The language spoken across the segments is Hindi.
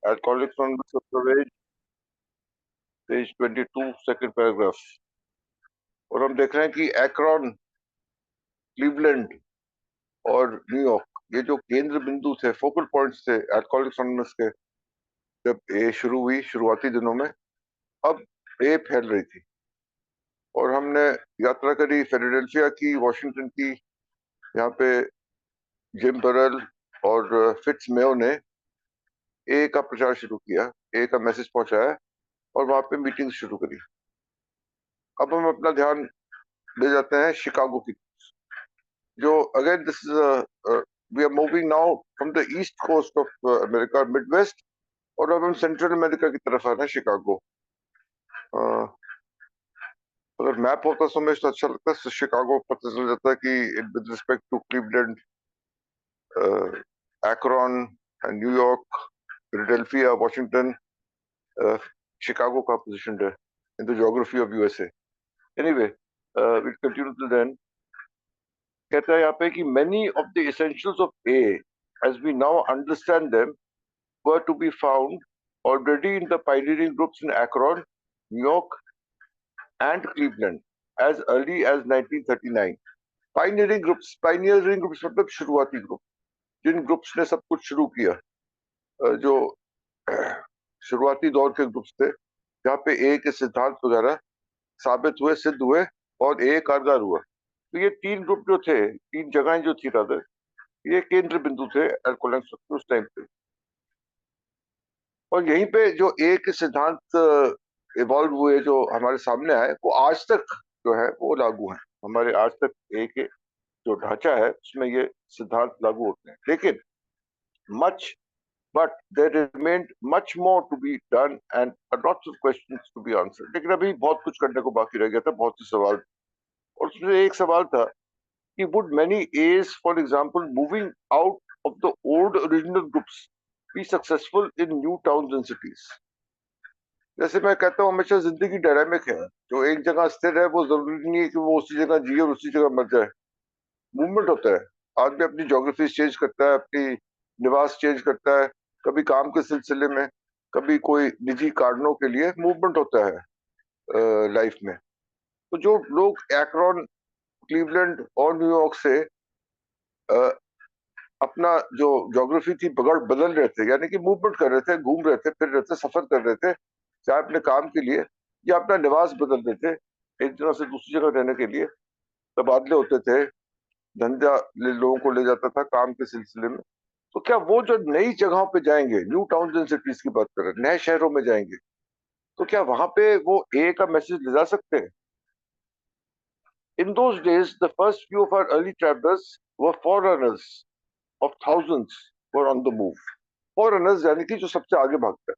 Alcoholics Anonymous of page 22 second paragraph. और हम देख रहे हैं कि एक्रॉन, क्लीवलैंड और न्यूयॉर्क ये जो केंद्र बिंदु थे, फोकल पॉइंट्स थे अल्कोहलिक्स एनोनिमस के, जब ये शुरू हुई शुरुआती दिनों में, अब ये फैल रही थी। और हमने यात्रा करी फिलाडेल्फिया की, वॉशिंगटन की। यहाँ पे जिम बरल और फिट्स मेयो ने ए का प्रचार शुरू किया, ए का मैसेज पहुंचाया और वहां पे मीटिंग शुरू करी। अब हम अपना ध्यान ले जाते हैं शिकागो की, जो again this is we are moving now from the east coast of America, mid west, और अब हम सेंट्रल अमेरिका की तरफ आ रहे हैं, शिकागो। अगर मैप होता तो हमें तो अच्छा लगता है, शिकागो पता चल जाता है कि with respect to Cleveland, Akron, New York, Philadelphia, Washington, Chicago का पोजीशन है in the geography of USA. Anyway, we continue till then. कहता है यहाँ पे कि many of the essentials of A, as we now understand them, were to be found already in the pioneering groups in Akron, New York, and Cleveland as early as 1939. Pioneering groups मतलब शुरुआती ग्रुप, जिन ग्रुप्स ने सब कुछ शुरू किया, जो शुरुआती दौर के ग्रुप्स थे, जहाँ पे ए के सिद्धांत वगैरह साबित हुए, सिद्ध हुए और ए कारगर हुआ। तो ये तीन ग्रुप जो थे, तीन जगहें जो थी रादर, ये केंद्र बिंदु थे अल्कोहलिक्स उस टाइम पे। और यहीं पे जो ए के सिद्धांत इवॉल्व हुए, जो हमारे सामने आए, वो आज तक जो है वो लागू है। हमारे आज तक ए के जो ढांचा है उसमें ये सिद्धांत लागू होते हैं। लेकिन much but there remained much more to be done and lots of questions to be answered. लेकिन अभी बहुत कुछ करने को बाकी रह गया था, बहुत से सवाल। और उसमें एक सवाल था कि would many A's, for example, moving out of the old original groups, be successful in new towns and cities? जैसे मैं कहता हूँ, हमेशा जिंदगी डायनामिक है। जो एक जगह स्थिर है वो जरूरी नहीं है कि वो उसी जगह जिए और उसी जगह मर जाए। मूवमेंट होता है, आदमी अपनी ज्योग्राफी चेंज करता है, अपनी निवास चेंज करता है, कभी काम के सिलसिले में, कभी कोई निजी कारणों के लिए मूवमेंट होता है लाइफ में। तो जो लोग एक्रॉन, क्लीवलैंड और न्यूयॉर्क से अपना जो ज्योग्राफी थी बदल रहे थे, यानी कि मूवमेंट कर रहे थे, घूम रहे थे, फिर रहे थे, सफर कर रहे थे, चाहे अपने काम के लिए या अपना निवास बदल रहे थे, एक जगह से दूसरी जगह रहने के लिए तबादले होते थे, धंधा लोगों को ले जाता था काम के सिलसिले में। तो क्या वो जो नई जगहों पे जाएंगे, न्यू टाउन्स एंड सिटीज की बात कर रहे हैं, नए शहरों में जाएंगे, तो क्या वहां पे वो ए का मैसेज ले जा सकते हैं? In those days the first few of our early travellers were forerunners of thousands were on the move. Forerunners यानी कि जो सबसे आगे भागता है।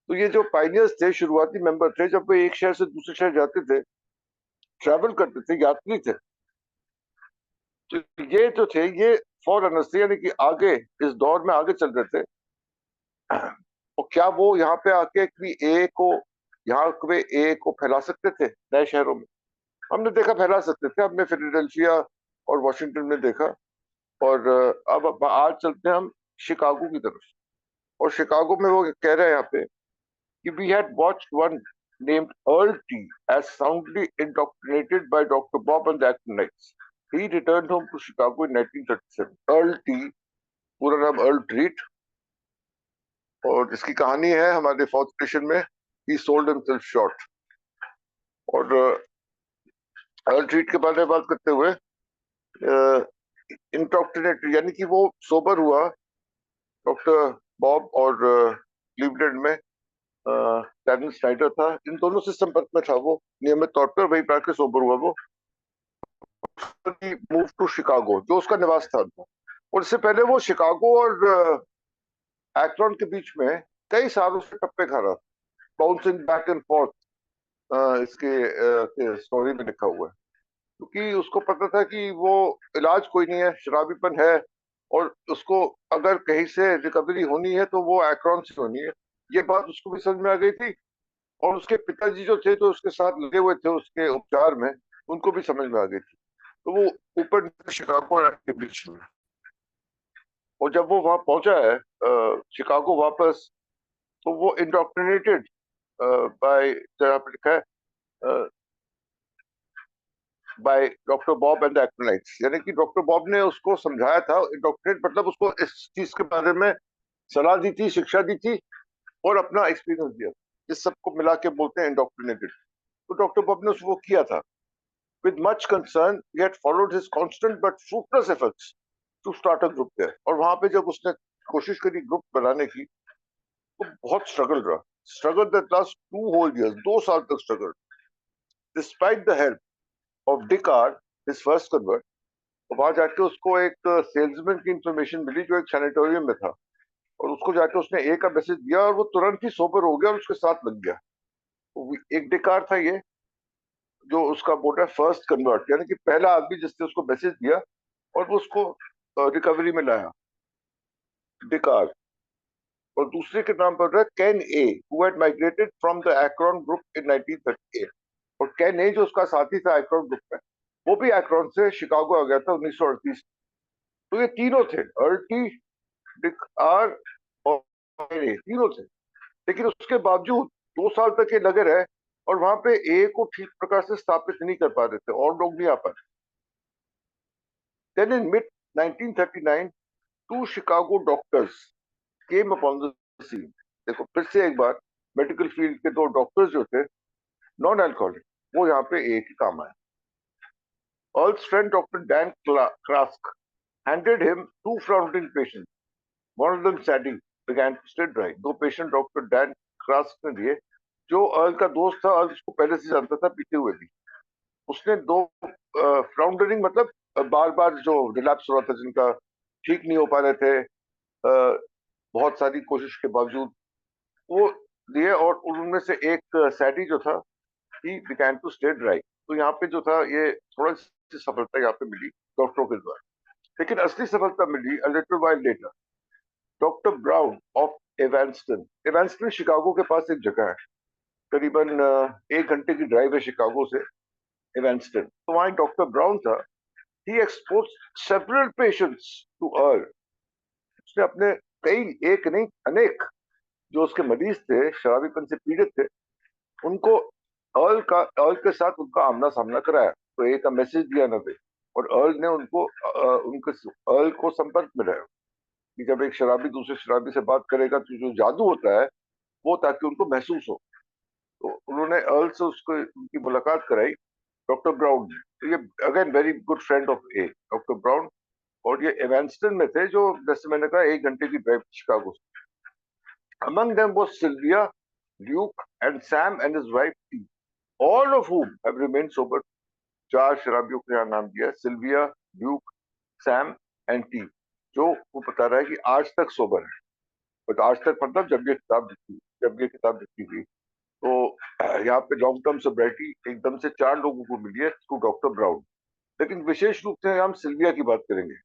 तो ये जो पाइनियर्स थे, शुरुआती मेंबर थे, जब वे एक शहर से दूसरे शहर जाते थे, ट्रैवल करते थे, यात्री थे, तो ये जो थे ये फॉरनर्स थे, यानी कि आगे इस दौर में आगे चल रहे थे। और क्या वो यहाँ पे आके भी ए को, यहाँ वे ए को फैला सकते थे नए शहरों में? हमने देखा फैला सकते थे, हमने फिलाडेल्फिया और वॉशिंगटन में देखा। और अब आज चलते हैं हम शिकागो की तरफ। और शिकागो में वो कह रहे हैं यहाँ पे कि we had watched one named Earl T as soundly indoctrinated by Dr. Bob on the Acton Nights. He returned home to Chicago in 1937. Earl T, पूरा नाम अर्ल ट्रीट, और इसकी कहानी है हमारे फोर्थ स्टेशन में, he sold himself short। और अर्ल ट्रीट के बारे में बात करते हुए, इंडोक्ट्रिनेटेड यानी कि वो सोबर हुआ डॉक्टर बॉब और क्लीवलैंड में डैनियल स्नाइडर था, इन दोनों से संपर्क में था वो नियमित तौर पर, वही प्राकर सोबर हुआ वो। मूव टू शिकागो, जो उसका निवास था। और इससे पहले वो शिकागो और एक्रॉन के बीच में कई सालों से टप्पे खा रहा, बाउंसिंग बैक एंड फोर्थ, इसके स्टोरी में लिखा हुआ है। क्योंकि उसको पता था कि वो इलाज कोई नहीं है, शराबीपन है, और उसको अगर कहीं से रिकवरी होनी है तो वो एक्रॉन से होनी है। ये बात उसको भी समझ में आ गई थी, और उसके पिताजी जो थे, तो उसके साथ लगे हुए थे उसके उपचार में, उनको भी समझ में आ गई थी। तो वो ऊपर शिकागो और के बीच में, और जब वो वहां पहुंचा है शिकागो वापस, तो वो इंडोक्ट्रिनेटेड बाय, लिखा है by doctor Bob and the Akronites, यानी कि डॉक्टर बॉब ने उसको समझाया था। इंडोक्ट्रिनेट मतलब उसको इस चीज के बारे में सलाह दी थी, शिक्षा दी थी और अपना एक्सपीरियंस दिया। इस सबको मिला के बोलते हैं इंडोक्ट्रिनेटेड। तो डॉक्टर बॉब ने वो किया था। With much concern, he had followed his constant but fruitless efforts to start a group there. और वहां पे जब उसने कोशिश करी ग्रुप बनाने की, तो बहुत स्ट्रगल रहा। Struggle that last 2 whole years, 2 साल तक struggle. Despite the help of Dick R, his first convert. तो वहां जाके उसको एक सेल्समैन की इंफॉर्मेशन मिली जो एक सैनिटोरियम में था, और उसको जाके उसने ए का मैसेज दिया और वो तुरंत ही सोबर हो गया और उसके साथ लग गया। तो एक डिकार था ये, जो उसका बोल रहा है फर्स्ट कन्वर्ट, यानी कि पहला आदमी जिसने उसको मैसेज दिया और वो उसको रिकवरी में लाया, डिकार। और दूसरे के नाम पर है Ken A, who had migrated from the Akron group in 1938। और कैन ए जो उसका साथी था एक्रोन ग्रुप में, वो भी एक्रोन से शिकागो आ गया था 1938। तो ये तीनों थे, अर्टी, डिक आर और कैन ए, तीनों थे। लेकिन उसके बावजूद 2 साल तक ये लगे रहे और वहां पे ए को ठीक प्रकार से स्थापित नहीं कर पा रहे थे, और लोग नहीं आ पाए। Then in mid 1939, two Chicago doctors came upon the scene. देखो फिर से एक बार मेडिकल फील्ड के 2 डॉक्टर्स जो थे, नॉन अल्कोहलिक, वो यहाँ पे एक ही काम आए। Earl's friend Dr. Dan Krask handed him 2 floundering patients. One of them, Sadie, began to stay dry. 2 patient doctor Dan क्रास्क ने दिए। जो अर्ल का दोस्त था, अर्ल उसको पहले से जानता था पीते हुए भी। उसने 2 फ्लाउंडरिंग मतलब बार बार जो रिलैप्स हो रहा था, जिनका ठीक नहीं हो पा रहे थे बहुत सारी कोशिश के बावजूद, वो दिए। और उनमें से एक सैडी जो था, he began to stay dry. तो यहाँ पे जो था, ये थोड़ा सी सफलता यहाँ पे मिली डॉक्टरों के द्वारा। लेकिन असली सफलता मिली a little while later. Doctor Brown of Evanston, Evanston Chicago के पास एक जगह है, करीबन 1 घंटे की ड्राइव है शिकागो से एवांस्टन। तो वहाँ एक डॉक्टर ब्राउन था। He expose several patients to Earl. उसने अपने कई, एक नहीं अनेक, जो उसके मरीज थे, शराबीपन से पीड़ित थे, उनको अर्ल के साथ उनका आमना सामना कराया। तो एक मैसेज दिया न दे, और अर्ल ने उनको उनके अर्ल को संपर्क में रहा कि जब एक शराबी दूसरे शराबी से बात करेगा तो जो जादू होता है वो, ताकि उनको महसूस हो। तो उन्होंने अर्ल से उसको उनकी मुलाकात कराई, डॉक्टर ब्राउन ने। तो ये again very good friend of A, doctor brown. और ये एवांस्टन में थे, जो जैसे मैंने कहा 1 घंटे की ड्राइव शिकागो से। Among them was Sylvia, Luke, and Sam and his wife T, all of whom have remained sober. 4 शराबियों के यहाँ नाम दिया, Sylvia, Luke, Sam and T, जो वो बता रहा है कि आज तक सोबर है। बट आज तक मतलब जब ये किताब लिखी गई। तो यहाँ पे लॉन्ग टर्म सोब्रिटी एकदम से 4 लोगों को मिली है थ्रू डॉक्टर ब्राउन। लेकिन विशेष रूप से हम सिल्विया की बात करेंगे।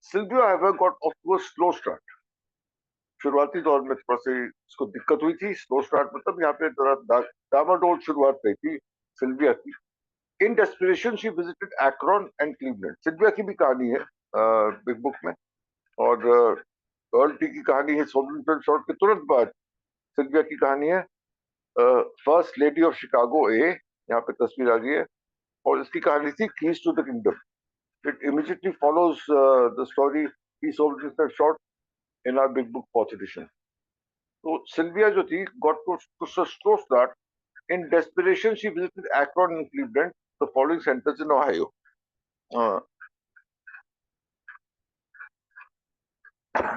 Sylvia have got off to a slow start. शुरुआती दौर में थोड़ा सी इसको दिक्कत हुई थी। स्लो स्टार्ट मतलब यहाँ पे थोड़ा डामाडोल शुरुआत रही थी सिल्विया की। In desperation she visited Akron and Cleveland. Sylvia की भी कहानी है बिग बुक में, और अर्ल टी की कहानी है सोलर शॉर्ट के तुरंत बाद। सिल्विया की कहानी है फर्स्ट लेडी ऑफ शिकागो ए, यहाँ पे तस्वीर आ गई है, और इसकी कहानी थी keys to the kingdom. It immediately follows the story he sold short in our big book fourth edition. तो सिल्विया जो थी got to slow start. In desperation she visited Akron and Cleveland, the following centers in Ohio.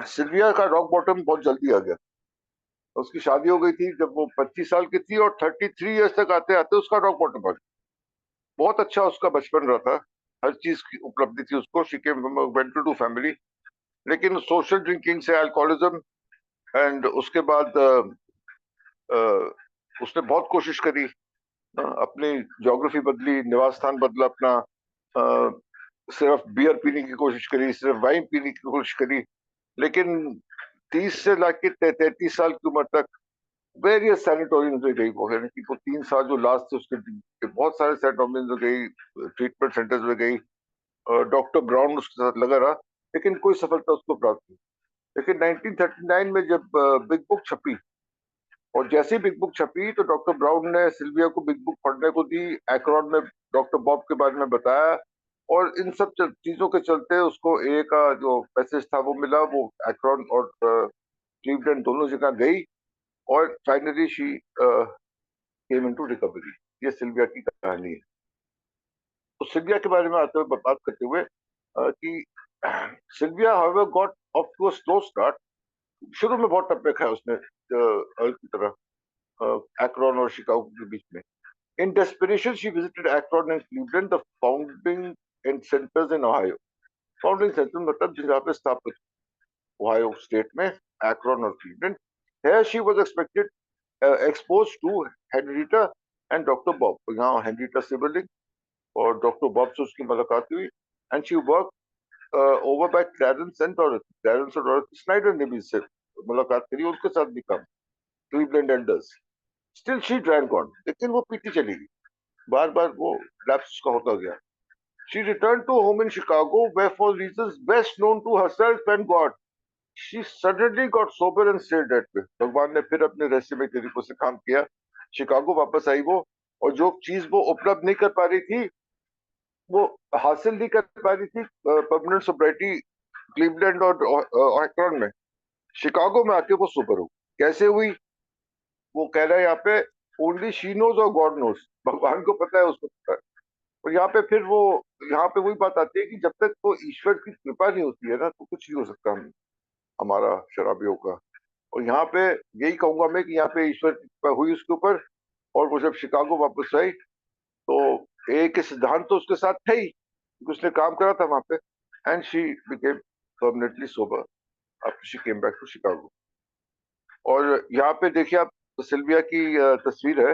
Sylvia का रॉक बॉटम बहुत जल्दी आ गया। उसकी शादी हो गई थी जब वो 25 साल की थी, और 33 ईयर्स तक आते आते उसका रॉक बॉटम आ गया। बहुत अच्छा उसका बचपन रहा था, हर चीज की उपलब्धि थी उसको। She came from a well to do family. लेकिन सोशल ड्रिंकिंग से अल्कोहलिज्म, एंड उसके बाद उसने बहुत कोशिश करी, अपनी ज्योग्राफी बदली, निवास स्थान बदला अपना, सिर्फ बियर पीने की कोशिश करी, सिर्फ वाइन पीने की कोशिश करी। लेकिन 30 से लाके 33 साल की उम्र तक वेरियस सैनिटोरियम्स में गई वो, यानी कि वो 3 साल जो लास्ट थे उसके बहुत सारे सैनिटोरियम्स में गई, ट्रीटमेंट सेंटर्स में गई। डॉक्टर ब्राउन उसके साथ लगा रहा, लेकिन कोई सफलता उसको प्राप्त नहीं। लेकिन 1939 में जब बिग बुक छपी, और जैसे ही बिग बुक छपी तो डॉक्टर ब्राउन ने सिल्विया को बिग बुक पढ़ने को दी। एक्रोन में डॉक्टर बॉब के बारे में बताया, और इन सब चीजों के चलते उसको ए का जो पैसेज था वो मिला। वो एक्रोन और क्लीवलैंड दोनों जगह गई, और finally she came into recovery. ये सिल्विया की कहानी है। तो सिल्विया के बारे में आते हुए बात करते हुए कि Sylvia however got off to a slow start. शुरू में बहुत टप्पे खाए उसने अर्ल की तरह, एक्रोन और शिकागो के बीच में। In desperation, she visited Akron and Cleveland, the founding and centers in Ohio. Founding centers मतलब जहाँ पे स्थापित Ohio state में Akron और Cleveland. Here she was exposed to Henrietta and Dr. Bob. यहाँ Henrietta Sibling और Dr. Bob से उसकी मुलाकात हुई, and she worked over by Clarence and Dorothy. Clarence और Dorothy Snyder ने भी इससे मुलाकात करी, उनके साथ भी काम Cleveland Elders. Still she drank on, लेकिन वो पीती चली गई, बार बार वो लैप्स का होता गया। She returned to home in Chicago, where for reasons best known to herself and God, she suddenly got sober and stayed that way. भगवान ने फिर अपने रहस्यमय तरीकों से काम किया। शिकागो वापस आई वो, और जो चीज वो उपलब्ध नहीं कर पा रही थी, वो हासिल नहीं कर पा रही थी परमानेंट सोब्रिटी क्लीवलैंड और एक्रोन में, शिकागो में आके वो सोबर हो। कैसे हुई? वो कह रहा है यहाँ पे, ओनली शी नोज और गॉड नोज। भगवान को पता है, उसको पता है। और यहाँ पे फिर वो, यहाँ पे वही बात आती है कि जब तक वो ईश्वर की कृपा नहीं होती है ना, तो कुछ नहीं हो सकता हमारा शराबियों का। और यहाँ पे यही कहूंगा मैं कि यहाँ पे ईश्वर की कृपा हुई उसके ऊपर। और वो जब शिकागो वापस आई, तो एक सिद्धांत तो उसके साथ थे ही, क्योंकि उसने काम करा था वहां पे। And she became permanently sober after she came back to Chicago. और यहाँ पे देखिए आप, सिल्विया की तस्वीर है,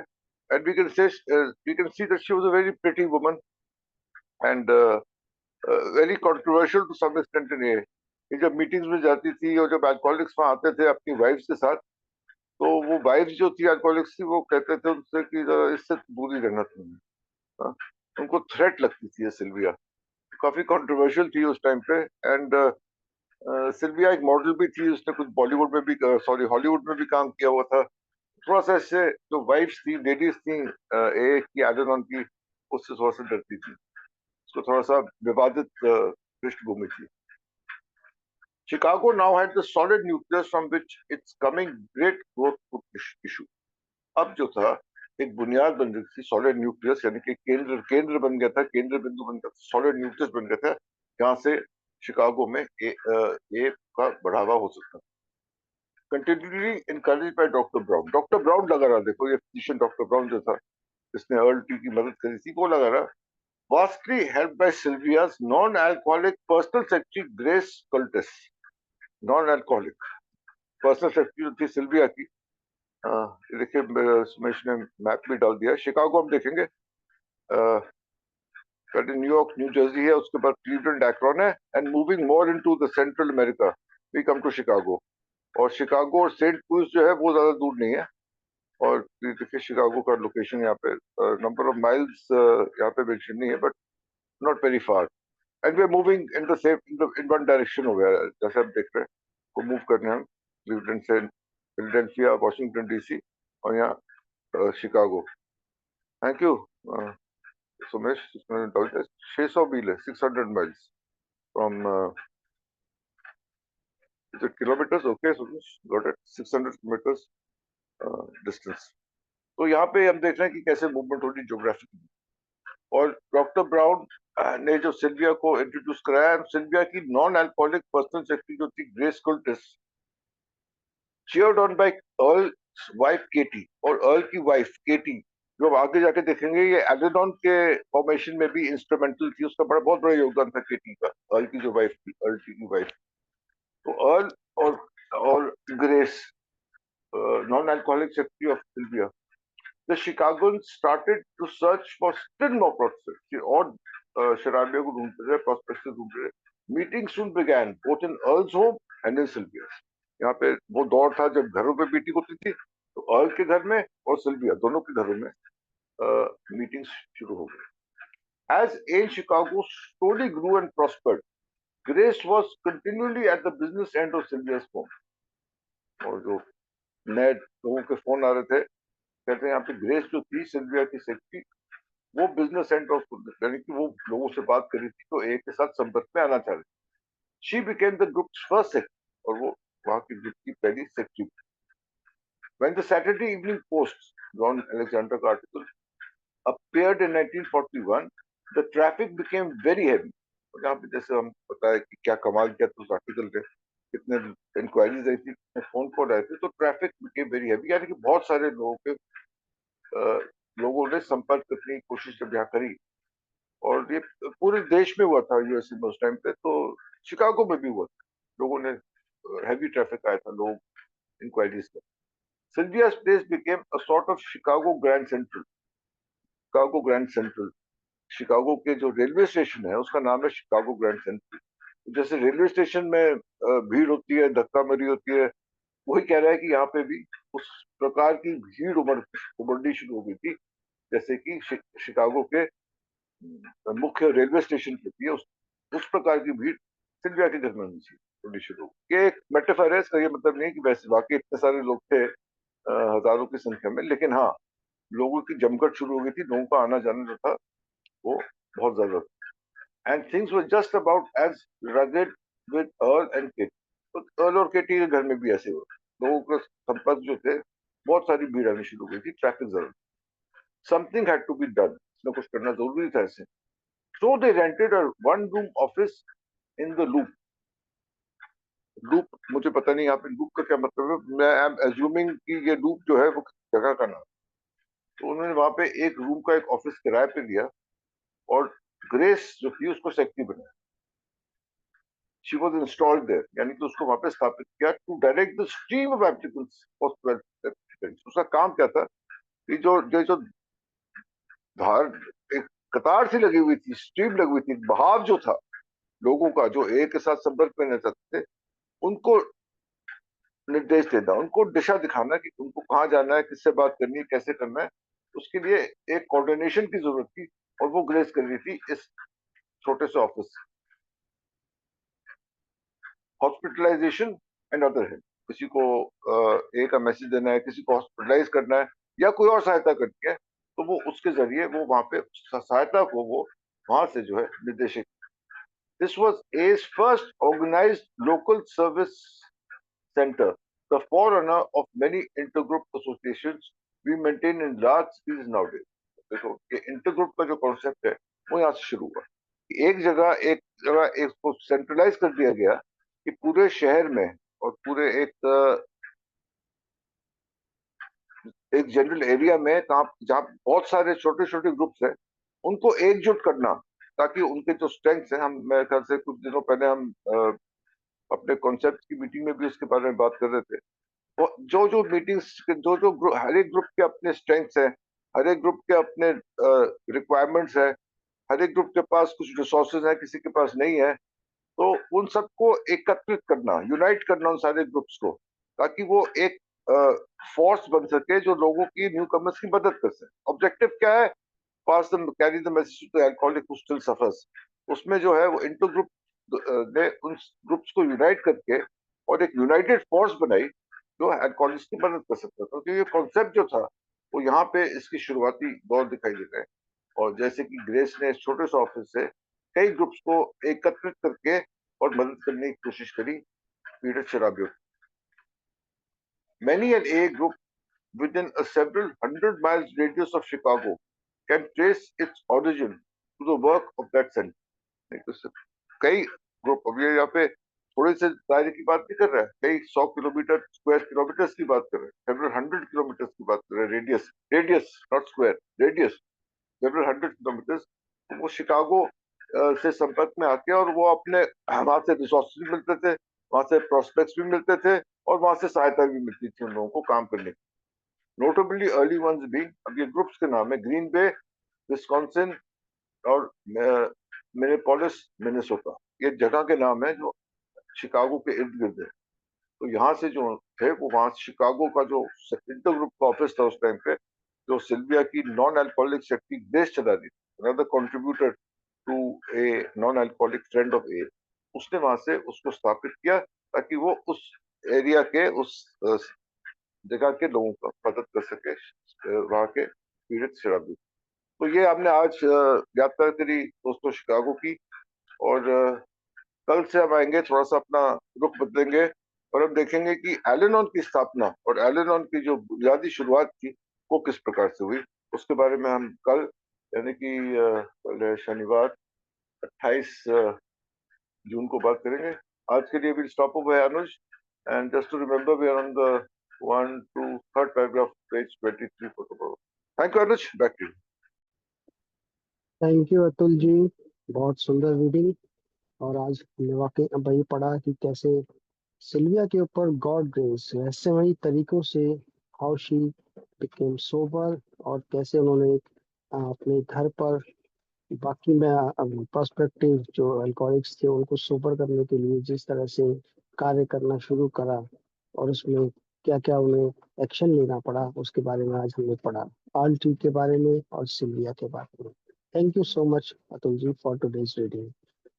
and we can see that she was a very pretty woman, and very controversial to some extent in ये जब मीटिंग्स में जाती थी, और जब अल्कोहलिक्स वहां आते थे अपनी वाइफ्स के साथ, तो वो वाइफ्स जो थी अल्कोहलिक्स थी, वो कहते थे उनसे कि जरा इससे दूर ही रहना तुम्हें। हाँ? उनको थ्रेट लगती थी ये सिल्विया। काफी कंट्रोवर्शियल थी उस टाइम पे। एंड सिल्विया एक मॉडल भी थी, उसने कुछ बॉलीवुड में भी, सॉरी हॉलीवुड में भी काम किया हुआ था। थोड़ा सा इससे जो वाइफ्स थी, लेडीज थी एक की एडन की, उससे थोड़ा सा डरती थी। उसको थोड़ा सा विवादित पृष्ठभूमि थी। Chicago now had the solid nucleus from which its coming great growth would issue. अब जो था, एक बुनियाद बन रही थी, सॉलिड न्यूक्लियस, यानी कि केंद्र केंद्र बन गया था, केंद्र बिंदु बन गया था, सॉलिड न्यूक्लियस बन गया था, जहां से शिकागो में ए का बढ़ावा हो सकता। Continually encourage by doctor brown. Doctor brown लगा रहा, देखो ये फिजिशियन डॉक्टर ब्राउन जो था, जिसने अर्ल टी की मदद करी थी, वो लगा रहा। Vastly helped by Sylvia's non-alcoholic personal secretary Grace Curtis. Non-alcoholic personal secretary जो थी सिल्विया की, ये देखिए इसमें इसने मैप भी डाल दिया। शिकागो हम देखेंगे, पहले न्यूयॉर्क न्यू जर्सी है, उसके बाद क्लीवलैंड एक्रोन है, and moving more into the central America we come to Chicago. और शिकागो और सेंट लुइस जो है वो ज्यादा दूर नहीं है। और ये देखिए शिकागो का लोकेशन यहाँ पे, नंबर ऑफ माइल्स यहाँ पे मेंशन नहीं है, but not very far. And we are moving in the same in one direction हो गया, जैसे आप देख रहे हैं, को मूव करने हम क्लीवलैंड से फिलाडेल्फिया, वॉशिंगटन डीसी, और यहाँ शिकागो। थैंक यू सुमेश, 600 मील है, 600 miles from kilometres. Okay Sumesh, got it, 600 kilometres distance. तो यहाँ पे हम देख रहे हैं कि कैसे मूवमेंट हो रही ज्योग्राफी की। और डॉक्टर ब्राउन ने जो सिल्विया को इंट्रोड्यूस कराया, सिल्विया की नॉन अल्कोहलिक पर्सनल सेक्रेटरी जो थी Grace Cultis, cheered on by Earl's wife Katie, और अर्ल की वाइफ केटी, जो अब आगे जाके देखेंगे ये एलेडॉन के फॉर्मेशन में भी इंस्ट्रूमेंटल थी, उसका बहुत बड़ा योगदान था केटी का, अर्ल की जो वाइफ थी, अर्ल की वाइफ। तो अर्ल और Grace, non alcoholic secretary of Sylvia, the शिकागोans started to search for still more prospects, और शराबियों को ढूंढते रहे, prospects ढूंढते रहे। Meeting soon began both in Earl's home and in Sylvia's। यहाँ पे वो दौर था जब घरों पे मीटिंग होती थी, तो अर्ल के घर में और सिल्विया दोनों के घरों में मीटिंग्स शुरू हो गई। As an Chicago slowly grew and prospered, Grace was continually at the business end of Sylvia's phone. और जो नए लोगों के फोन आ रहे थे, कहते हैं यहाँ पे ग्रेस जो थी सिल्विया की सेक्रेटरी, वो बिजनेस एंड ऑफ, यानी कि वो लोगों से बात करी थी तो ए के साथ संपर्क में आना चाह रही थी। She became the groups first secretary, और वो वहां की ग्रुप की पहली secretary. When the Saturday Evening Post, John Alexander का article, appeared in 1941, the traffic became very heavy. और यहाँ पे जैसे हम पता है कि क्या कमाल किया तो उस आर्टिकल पे कितने इंक्वायरीज आई थी, कितने फोन कॉल आए थे, तो ट्रैफिक बिकेम वेरी हैवी, यानी कि बहुत सारे लोगों ने संपर्क करने की कोशिश जब यहाँ करी, और ये पूरे देश में हुआ था यूएसए में उस टाइम पे, तो शिकागो में भी हुआ था, लोगों ने हैवी ट्रैफिक आया था, लोग इंक्वायरीज कर। Sylvia's place became a sort of Chicago Grand Central. Chicago grand central, Chicago के जो रेलवे स्टेशन है उसका नाम है शिकागो ग्रैंड सेंट्रल। जैसे रेलवे स्टेशन में भीड़ होती है, धक्का मरी होती है, वही कह रहा है कि यहाँ पे भी उस प्रकार की भीड़ उमड़नी शुरू हो गई थी, जैसे कि शिकागो के मुख्य रेलवे स्टेशन पे थी, उस प्रकार की भीड़ सिल्विया के घर में होनी शुरू। ये एक मेटाफर है, इसका ये मतलब नहीं कि वैसे वाकई इतने सारे लोग थे हजारों की संख्या में, लेकिन हाँ, लोगों की जमघट शुरू हो गई थी, लोगों का आना जाना जो था वो बहुत ज्यादा था। And things were just about as rugged with Earl and Katie. तो अर्ल और केटी के घर में भी ऐसे हुआ, लोगों का संपर्क जो थे, बहुत सारी भीड़ आनी शुरू हो गई थी, ट्रैफिक जरूर, something had to be done, इसमें कुछ करना जरूरी था ऐसे। So they rented a one room office in the loop. Loop, मुझे पता नहीं यहाँ पे लूप का क्या मतलब है, मैं आई एम एज्यूमिंग कि ये लूप जो है वो जगह का नाम। तो उन्होंने वहां पे एक रूम का एक ऑफिस किराए पे लिया, और ग्रेस जो थी उसको सेक्रेटरी बनाया। शी वॉज इंस्टॉल्ड देयर, यानी कि उसको वहां पे स्थापित किया, to direct the stream of applicants for 12 applicants. उसका काम क्या था कि जो धार, एक कतार सी लगी हुई थी, स्ट्रीम लगी हुई थी, बहाव जो था लोगों का जो एक के साथ संपर्क में रहना चाहते थे, उनको निर्देश देना, उनको दिशा दिखाना कि उनको कहाँ जाना है, किससे बात करनी है, कैसे करना है, उसके लिए एक कोऑर्डिनेशन की जरूरत थी, और वो ग्रेस कर रही थी इस छोटे से office. Hospitalization and other help, किसी को ए का मैसेज देना है, किसी को हॉस्पिटलाइज करना है, या कोई और सहायता करनी है, तो वो उसके जरिए वो वहां पे सहायता को वो वहां से जो है निर्देशित। This was as first organized local service center, the forerunner of many intergroup associations we maintain in large cities nowadays. देखो ये इंटरग्रुप का जो कॉन्सेप्ट है वो यहाँ से शुरू हुआ। एक जगह को सेंट्रलाइज कर दिया गया कि पूरे शहर में और पूरे एक जनरल एरिया में जहाँ बहुत सारे छोटे छोटे ग्रुप्स हैं, उनको एकजुट करना, ताकि उनके जो स्ट्रेंथ्स हैं, हम मेरे ख्याल से कुछ दिनों पहले हम अपने कॉन्सेप्ट की मीटिंग में भी उसके बारे में बात कर रहे थे। जो जो मीटिंग्स, हर एक ग्रुप के अपने स्ट्रेंथ्स हैं, हर एक ग्रुप के अपने रिक्वायरमेंट्स हैं, हर एक ग्रुप के पास कुछ रिसोर्सेज हैं, किसी के पास नहीं है, तो उन सबको एकत्रित करना, यूनाइट करना उन सारे ग्रुप्स को, ताकि वो एक फोर्स बन सके जो लोगों की, न्यू कमर्स की मदद कर सके। ऑब्जेक्टिव क्या है? Pass the carry the message to alcoholic who still suffers. उसमें जो है वो इंटर ग्रुप ने उन ग्रुप्स को यूनाइट करके और एक यूनाइटेड फोर्स बनाई जो अल्कोहलिक्स की मदद कर सकता था। तो ये कॉन्सेप्ट जो था वो यहाँ पे इसकी शुरुआती दौर दिखाई देता है। और जैसे कि ग्रेस ने इस छोटे से ऑफिस से कई ग्रुप्स को एकत्रित करके और मदद करने की कोशिश करी पीड़ित शराबियों। Many an A group within a several hundred miles radius of Chicago can trace its origin to the work of that center. कई ग्रुप, अब ये यहाँ पे थोड़े से दायरे की बात नहीं कर रहा है, कई 100 किलोमीटर स्क्वायर किलोमीटर्स की बात कर रहे हैं, सेवरल हंड्रेड किलोमीटर्स की बात कर रहे हैं, radius, radius not square, radius several hundred kilometres. तो वो शिकागो से संपर्क में आके, और वो अपने वहां से रिसोर्सेज भी मिलते थे, वहां से प्रोस्पेक्ट्स भी मिलते थे, और वहां से सहायता भी मिलती थी उन लोगों को काम करने की। नोटेबली अर्ली वंस भी, अब ये ग्रुप्स के नाम है ग्रीन बे, विस्कॉन्सिन, और मिनेपोलिस मिनेसोटा, ये जगह के नाम है जो शिकागो के इर्द गिर्द है। तो यहाँ से जो थे वो वहां शिकागो का जो इंटर ग्रुप का ऑफिस था उस टाइम पे, जो सिल्विया की नॉन अल्कोहलिक सेक्रेटरी ग्रेस चला रही थी, another contributor to a non-alcoholic friend of A, उसने वहां से उसको स्थापित किया ताकि वो उस एरिया के उस जगह के लोगों का मदद कर सके, वहां के पीड़ित शराबी। तो ये हमने आज यात्रा करी दोस्तों शिकागो की। और कल से हम आएंगे, थोड़ा सा अपना रुख बदलेंगे और हम देखेंगे कि एलेनॉन की स्थापना और एलेनॉन की जो बुनियादी शुरुआत थी वो किस प्रकार से हुई। उसके बारे में हम कल, यानी कि कल है शनिवार, 28 जून को बात करेंगे। आज के लिए will stop over Anuj, and just to remember we are on the 1 to 3rd paragraph page 23 for tomorrow. Thank you Anuj, back to you. Thank you Atul ji, बहुत सुंदर रीडिंग। और आज हमने वाकई वही पढ़ा कि कैसे सिल्विया के ऊपर गॉड ग्रेस रहस्यमयी तरीकों से हाउ शी बिकेम सोबर, और कैसे उन्होंने अपने घर पर बाकी में पर्सपेक्टिव जो अल्कोहलिक्स थे उनको सोबर करने के लिए जिस तरह से कार्य करना शुरू करा, और उसमें क्या क्या उन्हें एक्शन लेना पड़ा, उसके बारे में आज हमने पढ़ा, आल्टी के बारे में और सिल्विया के बारे में। Thank you so much Atul ji for today's reading.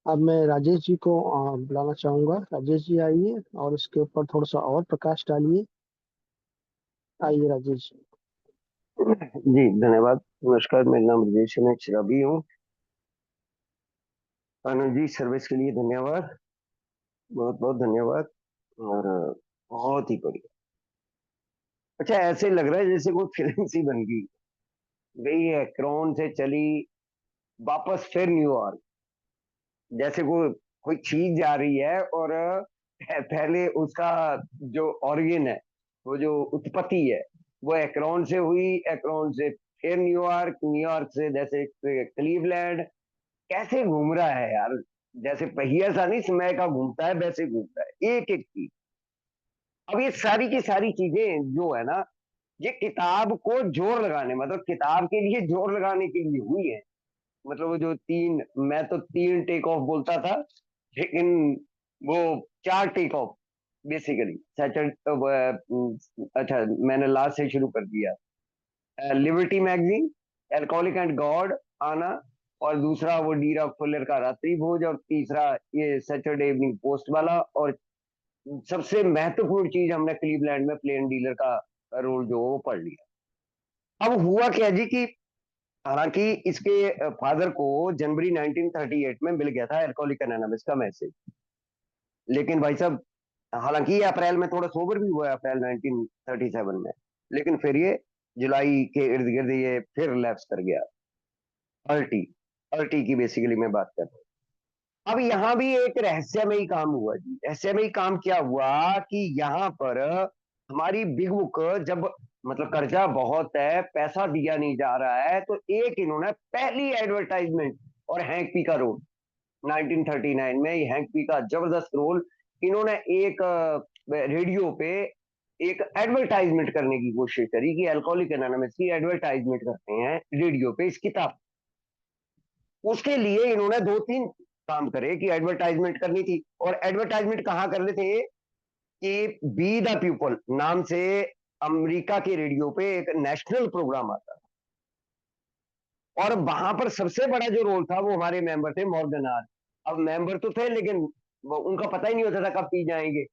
अब मैं राजेश जी को बुलाना चाहूंगा। राजेश जी आइए और उसके ऊपर थोड़ा सा और प्रकाश डालिए। आइए राजेश जी। जी धन्यवाद। नमस्कार, मेरा नाम राजेश है, मैं शराबी हूँ। आनंद जी सर्विस के लिए धन्यवाद, बहुत बहुत धन्यवाद। और बहुत ही बढ़िया। अच्छा, ऐसे लग रहा है जैसे कोई फिल्म सी बन गई है, क्रोन से चली वापस फिर न्यूयॉर्क, जैसे कोई कोई चीज जा रही है और पहले उसका जो ऑरिजिन है, वो जो उत्पत्ति है, वो एक्रोन से हुई, एक्रोन से फिर न्यूयॉर्क, न्यूयॉर्क से जैसे क्लीवलैंड। कैसे घूम रहा है यार, जैसे पहिया सा नहीं समय का घूमता है, वैसे घूमता है एक एक चीज। अब ये सारी की सारी चीजें जो है ना, ये किताब को जोर लगाने, मतलब किताब के लिए जोर लगाने के लिए हुई है। मतलब वो जो तीन, मैं तो तीन टेक ऑफ बोलता था, लेकिन वो चार टेक ऑफ बेसिकली सैटरडे। अच्छा, मैंने लास्ट से शुरू कर दिया। Liberty magazine, alcoholic and God आना, और दूसरा वो डी रॉक फुलर का रात्रि भोज, और तीसरा ये सैटरडे इवनिंग पोस्ट वाला, और सबसे महत्वपूर्ण चीज हमने क्लीवलैंड में प्लेन डीलर का रोल जो वो पढ़ लिया। अब हुआ क्या जी कि हालांकि इसके फादर को जनवरी 1938 में मिल गया था एल्कोहलिक एनोनिमस का मैसेज, लेकिन भाई साहब, हालांकि ये अप्रैल में थोड़ा सोबर भी हुआ है, अप्रैल 1937 में, लेकिन फिर ये जुलाई के इर्द गिर्द ये फिर लैप्स कर गया। अल्टी, अल्टी की बेसिकली मैं बात कर रहा हूँ। अब यहाँ भी एक रहस्यमयी काम हुआ जी। रहस्यमयी काम क्या हुआ कि यहाँ पर हमारी बिग बुक जब, मतलब कर्जा बहुत है, पैसा दिया नहीं जा रहा है, तो एक इन्होंने पहली एडवर्टाइजमेंट, और हैंक पी का रोल 1939 में, हैंक पी का जबरदस्त रोल, इन्होंने एक रेडियो पे एक एडवर्टाइजमेंट करने की कोशिश करी कि अल्कोहलिक एनोनिमस की एडवर्टाइजमेंट करते हैं रेडियो पे इस किताब। उसके लिए इन्होंने दो तीन काम करे कि एडवर्टाइजमेंट करनी थी, और एडवर्टाइजमेंट कहाँ कर रहे थे कि बी द पीपल नाम से अमेरिका के रेडियो पे एक नेशनल प्रोग्राम आता था, और वहां पर सबसे बड़ा जो रोल था वो हमारे मेंबर थे मॉर्गन आर। अब मेंबर तो थे, लेकिन उनका पता ही नहीं होता था कब पी जाएंगे।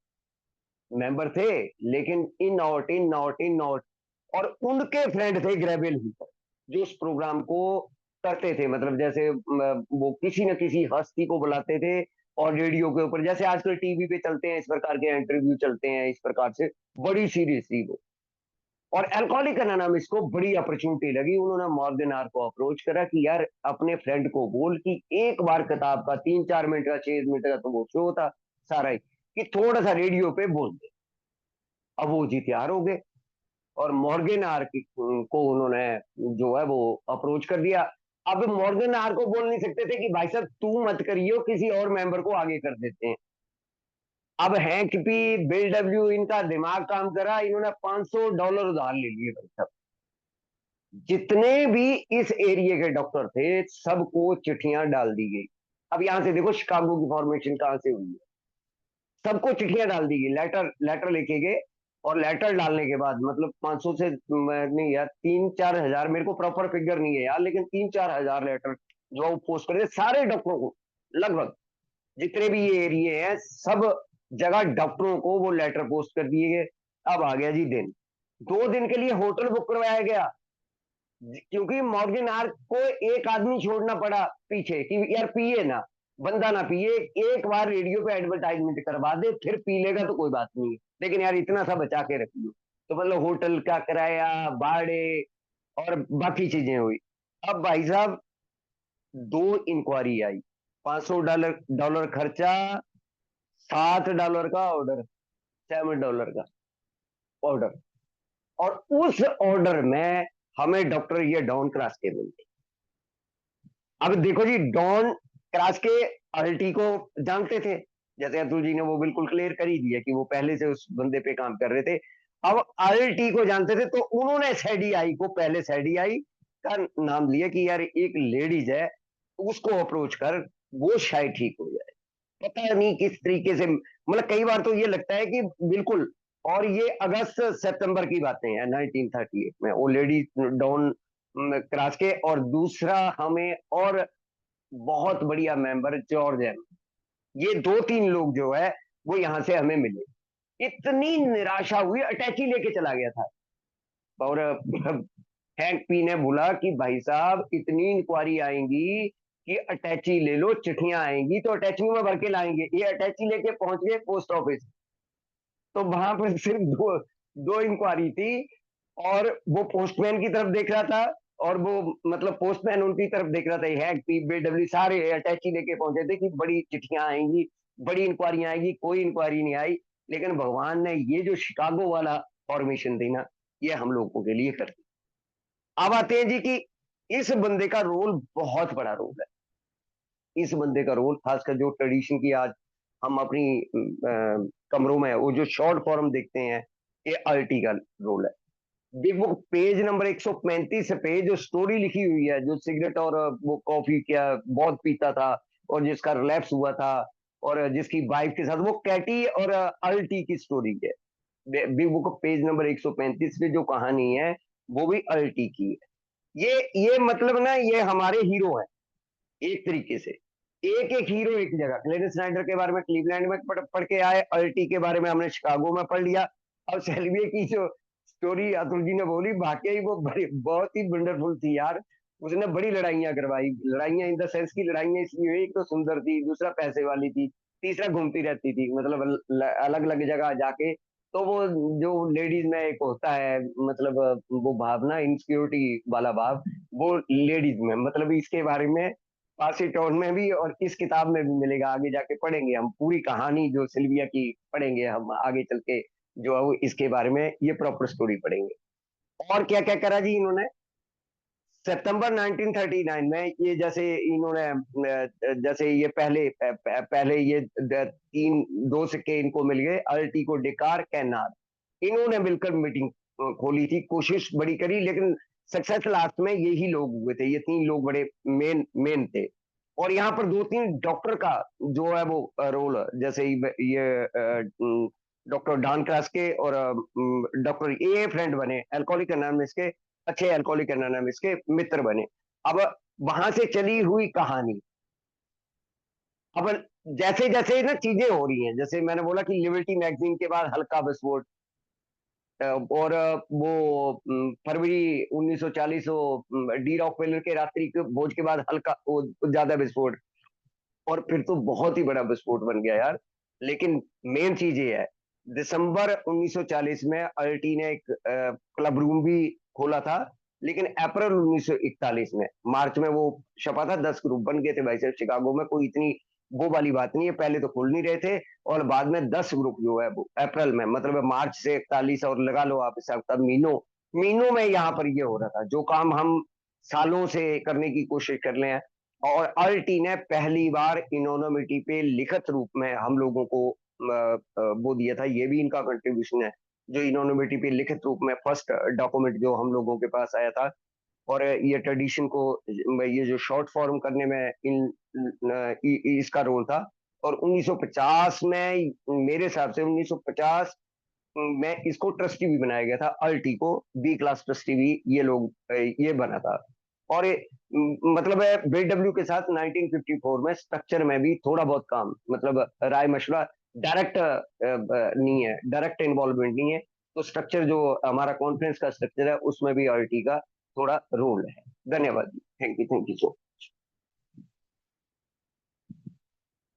मेंबर थे, लेकिन in out in out in out. और उनके फ्रेंड थे ग्रेविल हीपर, जो उस प्रोग्राम को करते थे, मतलब जैसे वो किसी न किसी हस्ती को बुलाते थे, और रेडियो के ऊपर जैसे आजकल टीवी पे चलते हैं इस प्रकार के इंटरव्यू चलते हैं, इस प्रकार से बड़ी सीरीज थी वो। और अल्कोहलिक एनोनिमस को बड़ी अपॉर्चुनिटी लगी, उन्होंने मॉर्गन आर को अप्रोच करा कि यार अपने फ्रेंड को बोल कि एक बार किताब का 3-4 मिनट का 6 मिनट का तो वो शो था सारा ही, कि थोड़ा सा रेडियो पे बोल दे। अब वो जी तैयार हो गए, और मॉर्गन आर को उन्होंने जो है वो अप्रोच कर दिया। अब मॉर्गन आर को बोल नहीं सकते थे कि भाई साहब तू मत करियो, किसी और मेंबर को आगे कर देते हैं। अब हैंक पी, बिल डब्ल्यू, इनका दिमाग काम करा, इन्होंने $500 उधार ले लिए भाई साहब। जितने भी इस एरिया के डॉक्टर थे सबको चिट्ठियां डाल दी गई। अब यहां से देखो शिकागो की फॉर्मेशन कहां से हुई है। सबको चिट्ठियां डाल दी गई, लेटर लेटर लिखे गए, और लेटर डालने के बाद मतलब 500 से नहीं यार, 3-4 हजार, मेरे को प्रॉपर फिगर नहीं है यार, लेकिन 3-4 हजार लेटर जो वो पोस्ट कर सारे डॉक्टरों को लगभग। जितने भी ये एरिए हैं सब जगह डॉक्टरों को वो लेटर पोस्ट कर दिए गए। अब आ गया जी दिन, 2 दिन के लिए होटल बुक करवाया गया, क्योंकि मॉर्गन आर्क को एक आदमी छोड़ना पड़ा पीछे कि यार पिए ना, बंदा ना पिए, एक बार रेडियो पे एडवर्टाइजमेंट करवा दे, फिर पी लेगा तो कोई बात नहीं है, लेकिन यार इतना सा बचा के रखियो। तो मतलब होटल का किराया, भाड़े और बाकी चीजें हुई। अब भाई साहब 2 इंक्वायरी आई, $500 डॉलर खर्चा, $7 का ऑर्डर, $7 का ऑर्डर, और उस ऑर्डर में हमें डॉक्टर ये डॉन क्रॉस के मिलते। अब देखो जी, डॉन क्रॉस के अल्टी को जानते थे, जैसे अतुल जी ने वो बिल्कुल क्लियर कर ही दिया कि वो पहले से उस बंदे पे काम कर रहे थे। अब अल्टी को जानते थे, तो उन्होंने सैडी आई को, पहले सैडी आई का नाम लिया कि यार एक लेडीज है, उसको अप्रोच कर, वो शायद ठीक हो जाए। पता नहीं किस तरीके से, मतलब कई बार तो ये लगता है कि बिल्कुल। और ये अगस्त सितंबर की बातें हैं 1938 में, वो लेडी डॉन क्रॉस के, और दूसरा हमें और बहुत बढ़िया मेंबर जॉर्ज है, ये 2-3 लोग जो है वो यहां से हमें मिले। इतनी निराशा हुई, अटैची लेके चला गया था। और हैंक पी ने बोला कि भाई साहब इतनी इंक्वायरी आएंगी कि अटैची ले लो, चिट्ठियां आएंगी तो अटैची में भर के लाएंगे। ये अटैची लेके पहुंच गए पोस्ट ऑफिस, तो वहां पर सिर्फ दो दो इंक्वायरी थी, और वो पोस्टमैन की तरफ देख रहा था, और वो मतलब पोस्टमैन उनकी तरफ देख रहा था। हैक पी बेडब्ल्यू सारे अटैची लेके पहुंचे थे कि बड़ी चिट्ठियां आएंगी, बड़ी इंक्वायरी आएगी, कोई इंक्वायरी नहीं आई। लेकिन भगवान ने ये जो शिकागो वाला फॉर्मेशन थी ना, ये हम लोगों के लिए कर दी। अब आते हैं जी कि इस बंदे का रोल बहुत बड़ा रोल है। इस बंदे का रोल, खासकर जो ट्रेडिशन की आज हम अपनी कमरों में वो जो शॉर्ट फॉर्म देखते हैं, ये अल्टी का रोल है। बिग बुक पेज नंबर 135 पे जो स्टोरी लिखी हुई है, जो सिगरेट और वो कॉफी क्या बहुत पीता था, और जिसका रिलैप्स हुआ था, और जिसकी वाइफ के साथ, वो कैटी और अल्टी की स्टोरी है। बिग बुक पेज नंबर 135 पे जो कहानी है, वो भी अल्टी की है। ये मतलब ना, ये हमारे हीरो हैं एक तरीके से। एक एक हीरो एक जगह, क्लेरेंस स्नाइडर के बारे में क्लीवलैंड में पढ़ के आए, अल्टी के बारे में हमने शिकागो में पढ़ लिया। अब सेल्विया की जो स्टोरी अतुल जी ने बोली, वाकई वो बड़ी बहुत ही वंडरफुल थी यार। उसने बड़ी लड़ाइयां करवाई, लड़ाइयां इन द सेंस की लड़ाइयां इसलिए हुई, एक तो सुंदर थी, दूसरा पैसे वाली थी, तीसरा घूमती रहती थी, मतलब अलग अलग जगह जाके। तो वो जो लेडीज में एक होता है, मतलब वो भाव ना, इनसिक्योरिटी वाला भाव, वो लेडीज में, मतलब इसके बारे में पास इट ऑन में भी और इस किताब में भी मिलेगा। आगे जाके पढ़ेंगे हम पूरी कहानी जो सिल्विया की, पढ़ेंगे हम आगे चल के, जो है वो इसके बारे में ये प्रॉपर स्टोरी पढ़ेंगे। और क्या क्या करा जी इन्होंने सितंबर 1939 में, ये जैसे इन्होंने जैसे ये पहले ये 2 सिक्के इनको मिल गए, अल्टी को डिकार कैनार, इन्होंने मिलकर मीटिंग खोली थी, कोशिश बड़ी करी, लेकिन सक्सेस लास्ट में यही लोग हुए थे, ये 3 लोग बड़े मेन मेन थे। और यहाँ पर 2-3 डॉक्टर का जो है वो रोल, जैसे ये डॉक्टर डॉन क्रॉस और डॉक्टर ए फ्रेंड बने, अल्कोहलिक एनोनिमस के, अच्छे अल्कोहलिक एनोनिमस के मित्र बने। अब वहां से चली हुई कहानी, अब जैसे जैसे ना चीजें हो रही हैं, जैसे मैंने बोला कि लिबर्टी मैगजीन के बाद हल्का विस्फोट, और वो फरवरी 1940 वो डी रॉकफेलर के रात्रि के भोज के बाद हल्का वो ज्यादा विस्फोट, और फिर तो बहुत ही बड़ा विस्फोट बन गया यार। लेकिन मेन चीज ये है, दिसंबर 1940 में अल्टी ने एक क्लब रूम भी खोला था, लेकिन अप्रैल 1941 में, मार्च में वो छपा था, 10 ग्रुप बन गए थे भाई साहब शिकागो में, कोई इतनी वो वाली बात नहीं है, पहले तो खुल नहीं रहे थे, और बाद में 10 ग्रुप जो है वो अप्रैल में, मतलब मार्च से 41, और लगा लो आप हिसाब, तब मीनो मीनो में यहाँ पर ये हो रहा था, जो काम हम सालों से करने की कोशिश कर रहे हैं। और अल्टी ने पहली बार इनोनोमिटी पे लिखित रूप में हम लोगों को वो दिया था, ये भी इनका कंट्रीब्यूशन है, जो इनोनोमिटी पे लिखित रूप में फर्स्ट डॉक्यूमेंट जो हम लोगों के पास आया था। और ये ट्रेडिशन को, ये जो शॉर्ट फॉर्म करने में इसका रोल था। और 1950 में, मेरे हिसाब से 1950 में इसको ट्रस्टी भी बनाया गया था, अल्टी को बी क्लास ट्रस्टी भी ये लोग ये बना था। और मतलब है BW के साथ 1954 में स्ट्रक्चर में भी थोड़ा बहुत काम, मतलब राय मशवरा, डायरेक्ट नहीं है, डायरेक्ट इन्वॉल्वमेंट नहीं है। तो स्ट्रक्चर जो हमारा कॉन्फ्रेंस का स्ट्रक्चर है उसमें भी ऑडिटी का थोड़ा रोल है। धन्यवाद। Thank you so.